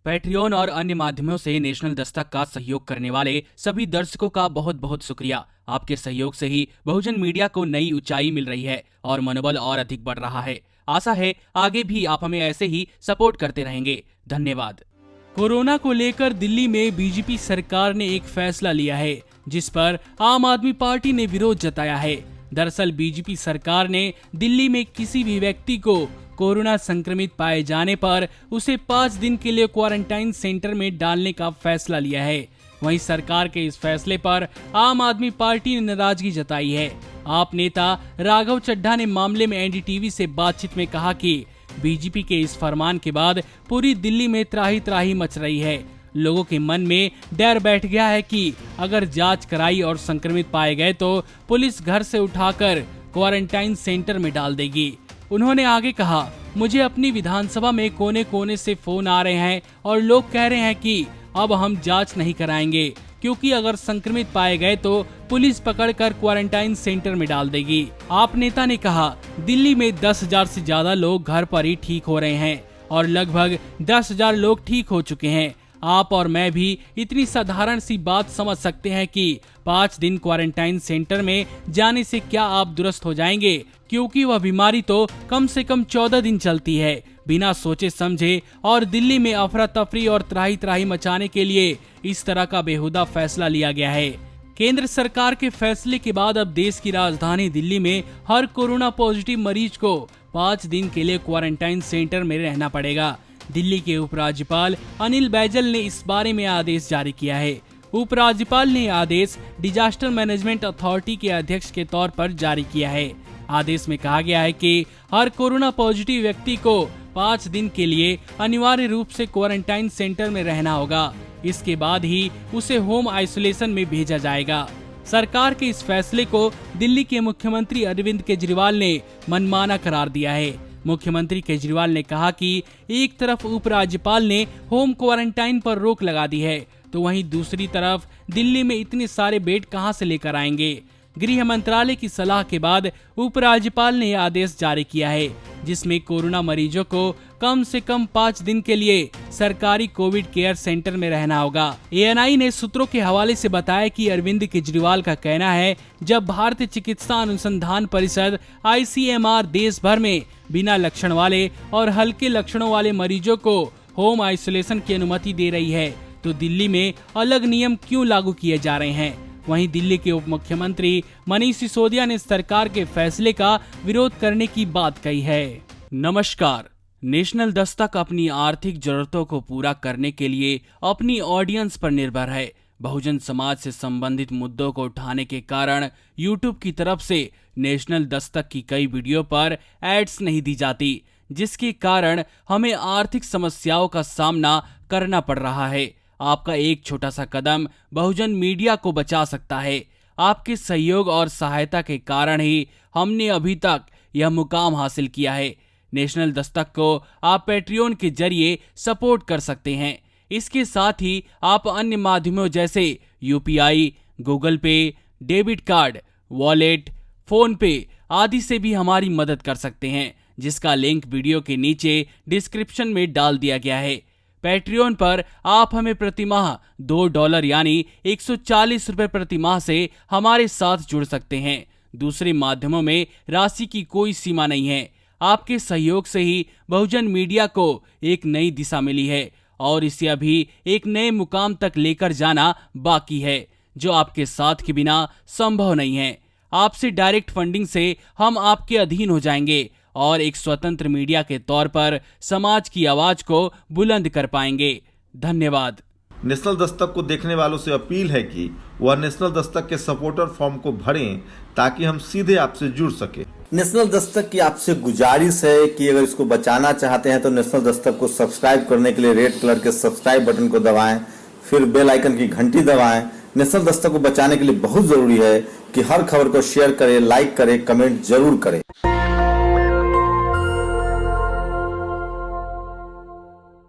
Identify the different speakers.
Speaker 1: Patreon और अन्य माध्यमों से नेशनल दस्तक का सहयोग करने वाले सभी दर्शकों का बहुत बहुत शुक्रिया। आपके सहयोग से ही बहुजन मीडिया को नई ऊंचाई मिल रही है और मनोबल और अधिक बढ़ रहा है। आशा है आगे भी आप हमें ऐसे ही सपोर्ट करते रहेंगे। धन्यवाद। कोरोना को लेकर दिल्ली में बीजेपी सरकार ने एक फैसला लिया है, जिस पर आम आदमी पार्टी ने विरोध जताया है। दरअसल बीजेपी सरकार ने दिल्ली में किसी भी व्यक्ति को कोरोना संक्रमित पाए जाने पर उसे 5 दिन के लिए क्वारंटाइन सेंटर में डालने का फैसला लिया है। वहीं सरकार के इस फैसले पर आम आदमी पार्टी ने नाराजगी जताई है। आप नेता राघव चड्ढा ने मामले में एनडीटीवी से बातचीत में कहा कि बीजेपी के इस फरमान के बाद पूरी दिल्ली में त्राही त्राही मच रही है। लोगों के मन में डर बैठ गया है कि अगर जांच कराई और संक्रमित पाए गए तो पुलिस घर से उठाकर क्वारंटाइन सेंटर में डाल देगी। उन्होंने आगे कहा, मुझे अपनी विधानसभा में कोने कोने से फोन आ रहे हैं और लोग कह रहे हैं कि अब हम जांच नहीं कराएंगे, क्योंकि अगर संक्रमित पाए गए तो पुलिस पकड़कर क्वारंटाइन सेंटर में डाल देगी। आप नेता ने कहा, दिल्ली में 10,000 से ज्यादा लोग घर पर ही ठीक हो रहे हैं और लगभग 10,000 लोग ठीक हो चुके हैं। आप और मैं भी इतनी साधारण सी बात समझ सकते हैं कि 5 दिन क्वारंटाइन सेंटर में जाने से क्या आप दुरुस्त हो जाएंगे, क्योंकि वह बीमारी तो कम से कम 14 दिन चलती है। बिना सोचे समझे और दिल्ली में अफरा तफरी और त्राही त्राही मचाने के लिए इस तरह का बेहुदा फैसला लिया गया है। केंद्र सरकार के फैसले के बाद अब देश की राजधानी दिल्ली में हर कोरोना पॉजिटिव मरीज को 5 दिन के लिए क्वारंटाइन सेंटर में रहना पड़ेगा। दिल्ली के उपराज्यपाल अनिल बैजल ने इस बारे में आदेश जारी किया है। उपराज्यपाल ने आदेश डिजास्टर मैनेजमेंट अथॉरिटी के अध्यक्ष के तौर पर जारी किया है। आदेश में कहा गया है कि हर कोरोना पॉजिटिव व्यक्ति को 5 दिन के लिए अनिवार्य रूप से क्वारंटाइन सेंटर में रहना होगा। इसके बाद ही उसे होम आइसोलेशन में भेजा जाएगा। सरकार के इस फैसले को दिल्ली के मुख्यमंत्री अरविंद केजरीवाल ने मनमाना करार दिया है। मुख्यमंत्री केजरीवाल ने कहा कि एक तरफ उपराज्यपाल ने होम क्वारंटाइन पर रोक लगा दी है, तो वहीं दूसरी तरफ दिल्ली में इतने सारे बेड कहां से लेकर आएंगे। गृह मंत्रालय की सलाह के बाद उपराज्यपाल ने यह आदेश जारी किया है, जिसमें कोरोना मरीजों को कम से कम 5 दिन के लिए सरकारी कोविड केयर सेंटर में रहना होगा। एएनआई ने सूत्रों के हवाले से बताया कि अरविंद केजरीवाल का कहना है, जब भारतीय चिकित्सा अनुसंधान परिषद ICMR देश भर में बिना लक्षण वाले और हल्के लक्षणों वाले मरीजों को होम आइसोलेशन की अनुमति दे रही है, तो दिल्ली में अलग नियम क्यों लागू किए जा रहे हैं। वहीं दिल्ली के उप मुख्यमंत्री मनीष सिसोदिया ने सरकार के फैसले का विरोध करने की बात कही है। नमस्कार। नेशनल दस्तक अपनी आर्थिक जरूरतों को पूरा करने के लिए अपनी ऑडियंस पर निर्भर है। बहुजन समाज से संबंधित मुद्दों को उठाने के कारण यूट्यूब की तरफ से नेशनल दस्तक की कई वीडियो पर एड्स नहीं दी जाती, जिसके कारण हमें आर्थिक समस्याओं का सामना करना पड़ रहा है। आपका एक छोटा सा कदम बहुजन मीडिया को बचा सकता है। आपके सहयोग और सहायता के कारण ही हमने अभी तक यह मुकाम हासिल किया है। नेशनल दस्तक को आप पैट्रियन के जरिए सपोर्ट कर सकते हैं। इसके साथ ही आप अन्य माध्यमों जैसे UPI, गूगल पे, डेबिट कार्ड, वॉलेट, फोन पे आदि से भी हमारी मदद कर सकते हैं, जिसका लिंक वीडियो के नीचे डिस्क्रिप्शन में डाल दिया गया है। पैट्रियन पर आप हमें प्रतिमाह $2 यानी 140 रुपए प्रतिमाह से हमारे साथ जुड़ सकते हैं। दूसरे माध्यमों में राशि की कोई सीमा नहीं है। आपके सहयोग से ही बहुजन मीडिया को एक नई दिशा मिली है और इसे अभी एक नए मुकाम तक लेकर जाना बाकी है, जो आपके साथ के बिना संभव नहीं है। आपसे डायरेक्ट फंडिंग से हम आपके अधीन हो जाएंगे और एक स्वतंत्र मीडिया के तौर पर समाज की आवाज को बुलंद कर पाएंगे। धन्यवाद।
Speaker 2: नेशनल दस्तक को देखने वालों से अपील है कि वह नेशनल दस्तक के सपोर्टर फॉर्म को भरें, ताकि हम सीधे आपसे जुड़ सके।
Speaker 3: नेशनल दस्तक की आपसे गुजारिश है कि अगर इसको बचाना चाहते हैं तो नेशनल दस्तक को सब्सक्राइब करने के लिए रेड कलर के सब्सक्राइब बटन को दबाएं, फिर बेल आइकन की घंटी दबाएं। नेशनल दस्तक को बचाने के लिए बहुत जरूरी है कि हर खबर को शेयर करें, लाइक करें, कमेंट जरूर करें।